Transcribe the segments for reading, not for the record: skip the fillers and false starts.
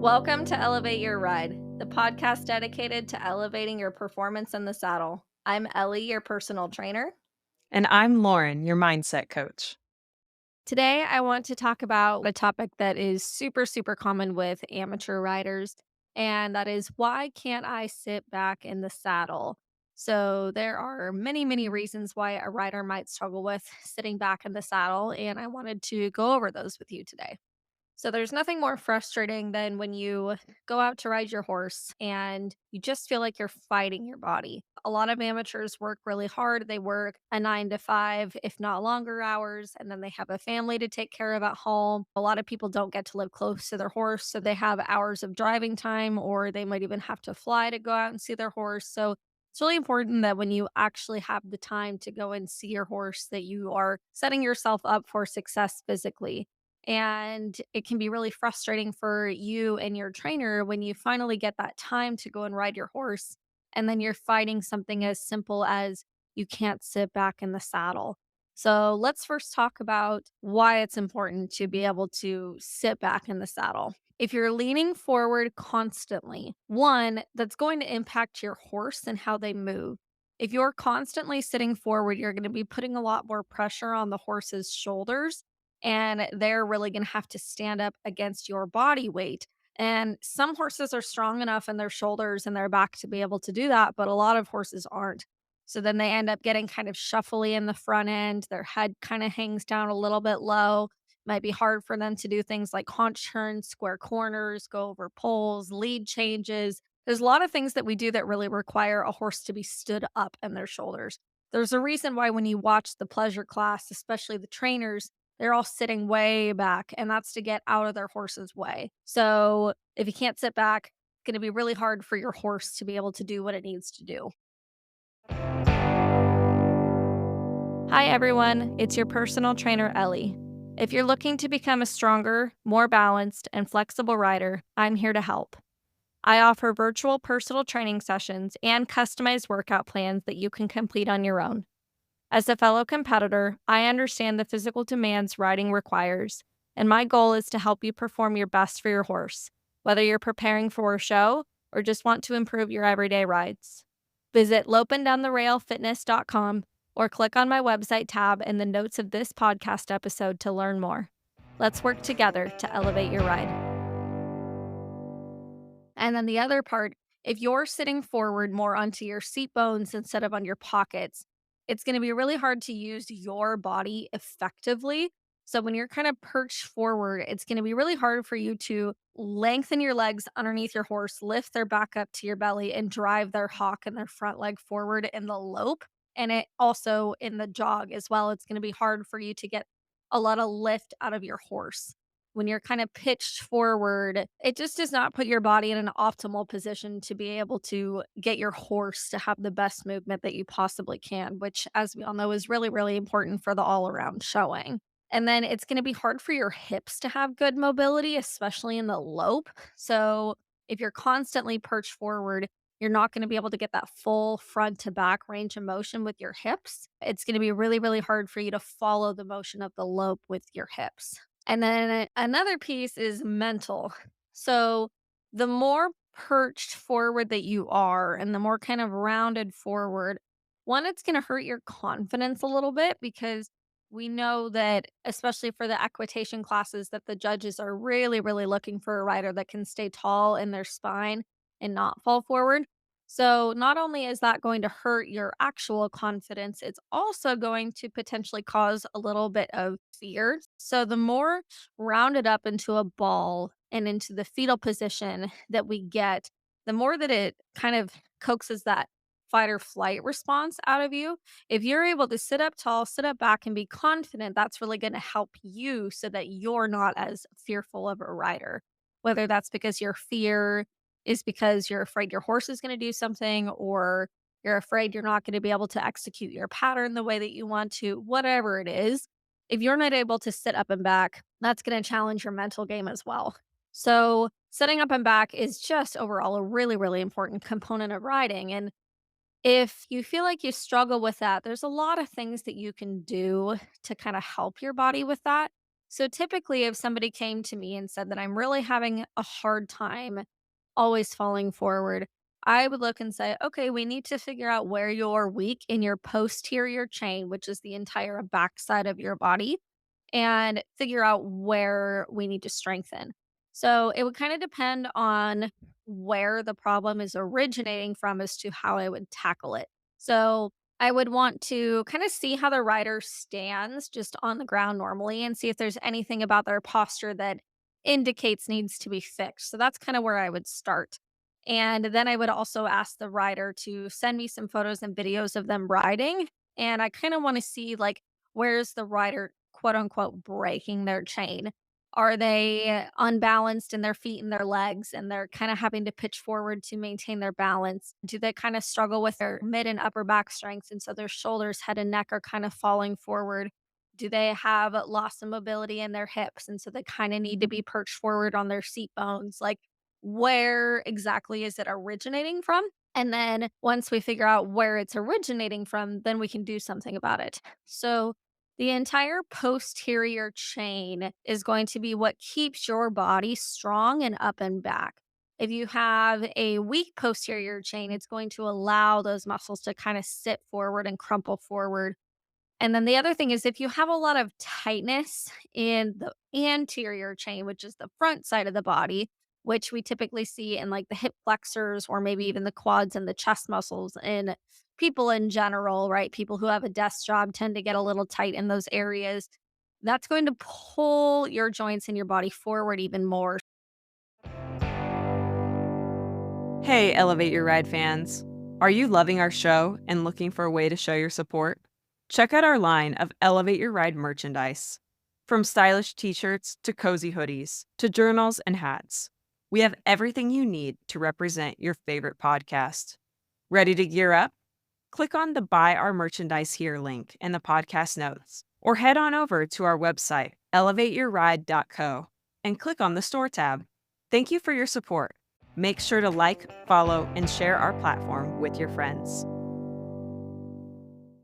Welcome to Elevate Your Ride, the podcast dedicated to elevating your performance in the saddle. I'm Ellie, your personal trainer. And I'm Lauren, your mindset coach. Today, I want to talk about a topic that is super common with amateur riders, and that is why can't I sit back in the saddle? So, there are many reasons why a rider might struggle with sitting back in the saddle, and I wanted to go over those with you today. So there's nothing more frustrating than when you go out to ride your horse and you just feel like you're fighting your body. A lot of amateurs work really hard. They work a 9 to 5, if not longer hours, and then they have a family to take care of at home. A lot of people don't get to live close to their horse, so they have hours of driving time, or they might even have to fly to go out and see their horse. So it's really important that when you actually have the time to go and see your horse, that you are setting yourself up for success physically. And it can be really frustrating for you and your trainer when you finally get that time to go and ride your horse. And then you're fighting something as simple as you can't sit back in the saddle. So let's first talk about why it's important to be able to sit back in the saddle. If you're leaning forward constantly, one, that's going to impact your horse and how they move. If you're constantly sitting forward, you're going to be putting a lot more pressure on the horse's shoulders, and they're really going to have to stand up against your body weight. And some horses are strong enough in their shoulders and their back to be able to do that, but a lot of horses aren't. So then they end up getting kind of shuffly in the front end. Their head kind of hangs down a little bit low. Might be hard for them to do things like haunch turns, square corners, go over poles, lead changes. There's a lot of things that we do that really require a horse to be stood up in their shoulders. There's a reason why when you watch the pleasure class, especially the trainers, they're all sitting way back, and that's to get out of their horse's way. So if you can't sit back, it's going to be really hard for your horse to be able to do what it needs to do. Hi, everyone. It's your personal trainer, Ellie. If you're looking to become a stronger, more balanced, and flexible rider, I'm here to help. I offer virtual personal training sessions and customized workout plans that you can complete on your own. As a fellow competitor, I understand the physical demands riding requires, and my goal is to help you perform your best for your horse, whether you're preparing for a show or just want to improve your everyday rides. Visit lopeanddowntherailfitness.com or click on my website tab in the notes of this podcast episode to learn more. Let's work together to elevate your ride. And then the other part, if you're sitting forward more onto your seat bones instead of on your pockets, it's going to be really hard to use your body effectively. So when you're kind of perched forward, it's going to be really hard for you to lengthen your legs underneath your horse, lift their back up to your belly, and drive their hock and their front leg forward in the lope. And it also in the jog as well. It's going to be hard for you to get a lot of lift out of your horse when you're kind of pitched forward, it just does not put your body in an optimal position to be able to get your horse to have the best movement that you possibly can, which, as we all know, is really important for the all around showing. And then it's going to be hard for your hips to have good mobility, especially in the lope. So if you're constantly perched forward, you're not going to be able to get that full front to back range of motion with your hips. It's going to be really hard for you to follow the motion of the lope with your hips. And then another piece is mental. So the more perched forward that you are and the more kind of rounded forward, one, it's going to hurt your confidence a little bit because we know that, especially for the equitation classes, that the judges are really looking for a rider that can stay tall in their spine and not fall forward. So, not only is that going to hurt your actual confidence, it's also going to potentially cause a little bit of fear. So, the more rounded up into a ball and into the fetal position that we get, the more that it kind of coaxes that fight or flight response out of you. If you're able to sit up tall, sit up back, and be confident, that's really going to help you so that you're not as fearful of a rider. Whether that's because your fear is because you're afraid your horse is going to do something, or you're afraid you're not going to be able to execute your pattern the way that you want to, whatever it is. if you're not able to sit up and back, that's going to challenge your mental game as well. So, sitting up and back is just overall a really, really important component of riding. And if you feel like you struggle with that, there's a lot of things that you can do to kind of help your body with that. So typically, if somebody came to me and said that I'm really having a hard time always falling forward, I would look and say, okay, we need to figure out where you're weak in your posterior chain, which is the entire backside of your body, and figure out where we need to strengthen. So it would kind of depend on where the problem is originating from as to how I would tackle it. So I would want to kind of see how the rider stands just on the ground normally and see if there's anything about their posture that indicates needs to be fixed. So that's kind of where I would start. And then I would also ask the rider to send me some photos and videos of them riding. And I kind of want to see like where's the rider quote unquote breaking their chain. Are they unbalanced in their feet and their legs and they're kind of having to pitch forward to maintain their balance? Do they kind of struggle with their mid and upper back strengths and so their shoulders, head and neck are kind of falling forward? Do they have loss of mobility in their hips and so they kind of need to be perched forward on their seat bones? Like where exactly is it originating from? And then once we figure out where it's originating from, then we can do something about it. So the entire posterior chain is going to be what keeps your body strong and up and back. If you have a weak posterior chain, it's going to allow those muscles to kind of sit forward and crumple forward. And then the other thing is if you have a lot of tightness in the anterior chain, which is the front side of the body, which we typically see in like the hip flexors or maybe even the quads and the chest muscles in people in general, right? People who have a desk job tend to get a little tight in those areas. That's going to pull your joints and your body forward even more. Hey, Elevate Your Ride fans. Are you loving our show and looking for a way to show your support? Check out our line of Elevate Your Ride merchandise. From stylish t shirts to cozy hoodies to journals and hats, we have everything you need to represent your favorite podcast. Ready to gear up? Click on the Buy Our Merchandise Here link in the podcast notes, or head on over to our website, elevateyourride.co, and click on the Store tab. Thank you for your support. Make sure to like, follow, and share our platform with your friends.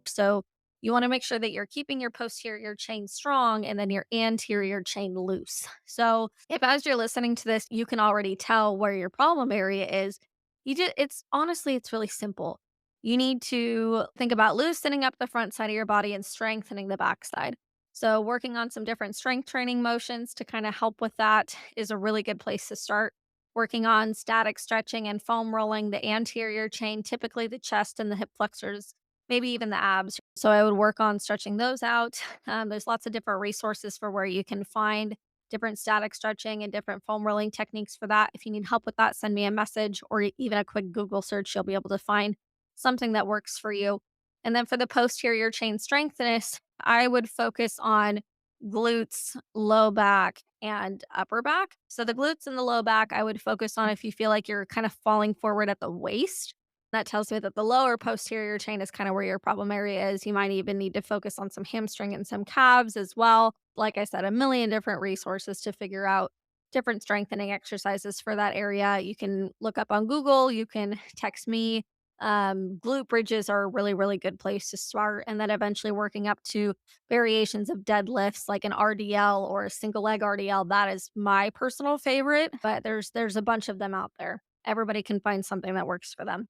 So you want to make sure that you're keeping your posterior chain strong and then your anterior chain loose. So if as you're listening to this, you can already tell where your problem area is, it's honestly it's really simple. You need to think about loosening up the front side of your body and strengthening the back side. So working on some different strength training motions to kind of help with that is a really good place to start. Working on static stretching and foam rolling the anterior chain, typically the chest and the hip flexors, maybe even the abs. So I would work on stretching those out. There's lots of different resources for where you can find different static stretching and different foam rolling techniques for that. If you need help with that, send me a message or even a quick Google search. You'll be able to find something that works for you. And then for the posterior chain strengthness, I would focus on glutes, low back, and upper back. So the glutes and the low back, I would focus on if you feel like you're kind of falling forward at the waist. That tells me that the lower posterior chain is kind of where your problem area is. You might even need to focus on some hamstring and some calves as well. Like I said, a million different resources to figure out different strengthening exercises for that area. You can look up on Google, you can text me. Glute bridges are a really, really good place to start. And then eventually working up to variations of deadlifts like an RDL or a single leg RDL. That is my personal favorite, but there's a bunch of them out there. Everybody can find something that works for them.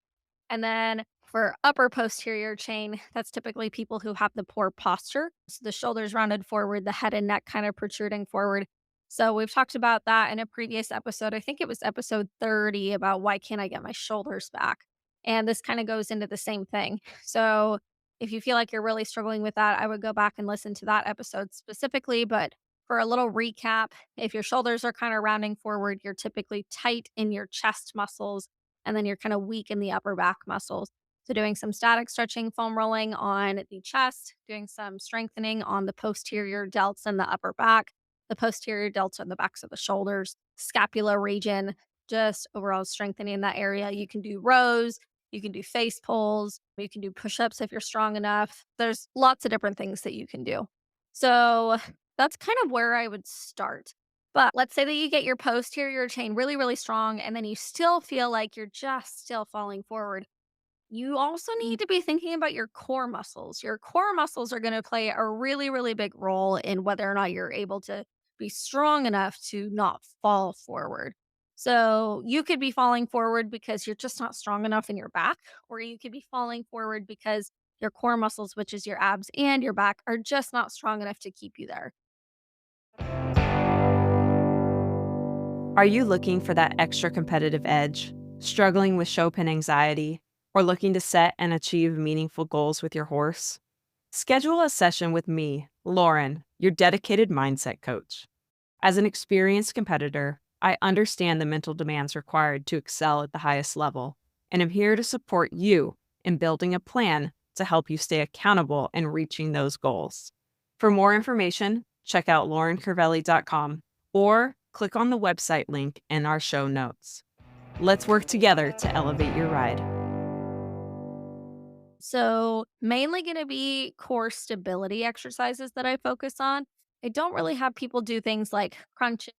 And then for upper posterior chain, that's typically people who have the poor posture. So the shoulders rounded forward, the head and neck kind of protruding forward. So we've talked about that in a previous episode. I think it was episode 30 about why can't I get my shoulders back? And this kind of goes into the same thing. So if you feel like you're really struggling with that, I would go back and listen to that episode specifically. But for a little recap, if your shoulders are kind of rounding forward, you're typically tight in your chest muscles and then you're kind of weak in the upper back muscles. So, doing some static stretching, foam rolling on the chest, doing some strengthening on the posterior delts and the upper back, the posterior delts on the backs of the shoulders, scapula region, just overall strengthening that area. You can do rows, you can do face pulls, you can do push ups if you're strong enough. There's lots of different things that you can do. So that's kind of where I would start. But let's say that you get your posterior chain really, really strong, and then you still feel like you're just still falling forward. You also need to be thinking about your core muscles. Your core muscles are going to play a really, really big role in whether or not you're able to be strong enough to not fall forward. So you could be falling forward because you're just not strong enough in your back, or you could be falling forward because your core muscles, which is your abs and your back, are just not strong enough to keep you there. Are you looking for that extra competitive edge, struggling with show pin anxiety, or looking to set and achieve meaningful goals with your horse? Schedule a session with me, Lauren, your dedicated mindset coach. As an experienced competitor, I understand the mental demands required to excel at the highest level, and I'm here to support you in building a plan to help you stay accountable and reaching those goals. For more information, check out laurencervelli.com or click on the website link in our show notes. Let's work together to elevate your ride. So, mainly going to be core stability exercises that I focus on. I don't really have people do things like crunches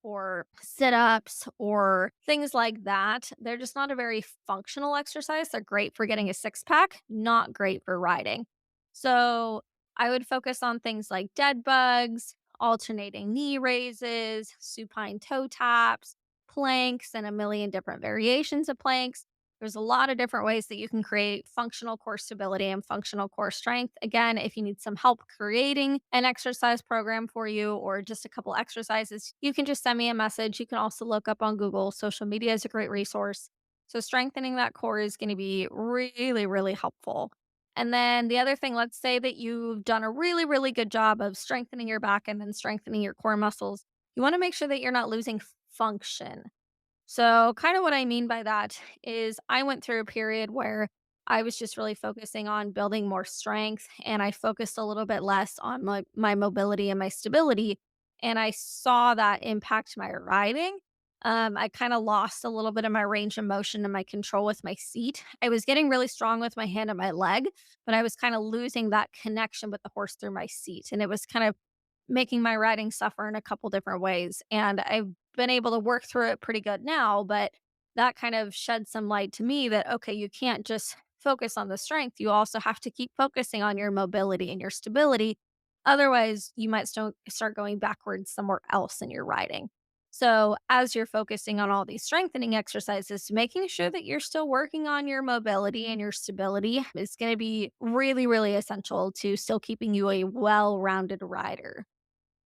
or sit ups or things like that. They're just not a very functional exercise. They're great for getting a six pack, not great for riding. So, I would focus on things like dead bugs, alternating knee raises, supine toe taps, planks, and a million different variations of planks. There's a lot of different ways that you can create functional core stability and functional core strength. Again, if you need some help creating an exercise program for you or just a couple exercises, you can just send me a message. You can also look up on Google. Social media is a great resource. So, strengthening that core is going to be really, really helpful. And then the other thing, let's say that you've done a really, really good job of strengthening your back and then strengthening your core muscles. You want to make sure that you're not losing function. So, kind of what I mean by that is I went through a period where I was just really focusing on building more strength and I focused a little bit less on my mobility and my stability. And I saw that impact my riding. I kind of lost a little bit of my range of motion and my control with my seat. I was getting really strong with my hand and my leg, but I was kind of losing that connection with the horse through my seat. And it was kind of making my writing suffer in a couple different ways, and I've been able to work through it pretty good now, but that kind of shed some light to me that, okay, you can't just focus on the strength, you also have to keep focusing on your mobility and your stability. Otherwise, you might start going backwards somewhere else in your writing. So, as you're focusing on all these strengthening exercises, making sure that you're still working on your mobility and your stability is going to be really, really essential to still keeping you a well rounded rider.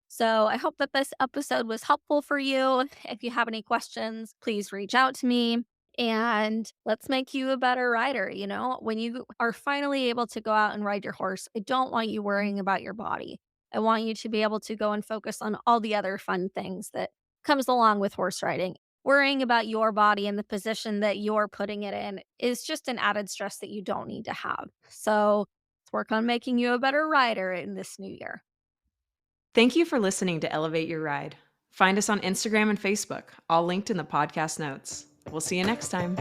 So I hope that this episode was helpful for you. If you have any questions, please reach out to me and let's make you a better rider. You know, when you are finally able to go out and ride your horse, I don't want you worrying about your body. I want you to be able to go and focus on all the other fun things that comes along with horse riding. Worrying about your body and the position that you're putting it in is just an added stress that you don't need to have. So let's work on making you a better rider in this new year. Thank you for listening to Elevate Your Ride. Find us on Instagram and Facebook, all linked in the podcast notes. We'll see you next time.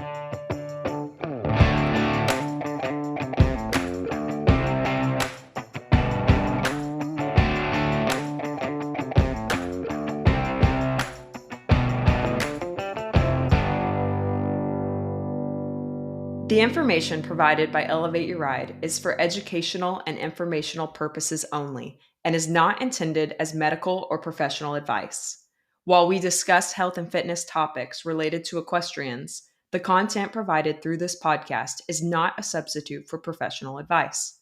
The information provided by Elevate Your Ride is for educational and informational purposes only and is not intended as medical or professional advice. While we discuss health and fitness topics related to equestrians, the content provided through this podcast is not a substitute for professional advice.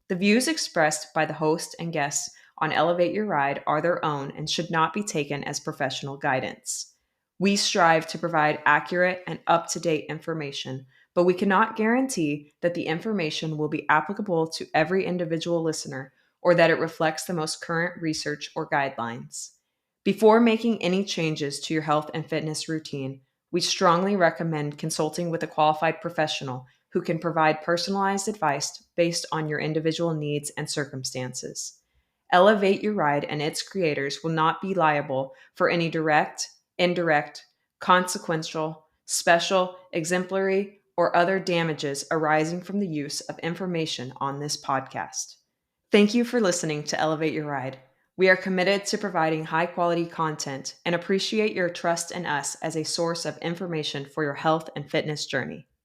The views expressed by the host and guests on Elevate Your Ride are their own and should not be taken as professional guidance. We strive to provide accurate and up to date information, but we cannot guarantee that the information will be applicable to every individual listener or that it reflects the most current research or guidelines. Before making any changes to your health and fitness routine, we strongly recommend consulting with a qualified professional who can provide personalized advice based on your individual needs and circumstances. Elevate Your Ride and its creators will not be liable for any direct, indirect, consequential, special, exemplary, or other damages arising from the use of information on this podcast. Thank you for listening to Elevate Your Ride. We are committed to providing high quality content and appreciate your trust in us as a source of information for your health and fitness journey.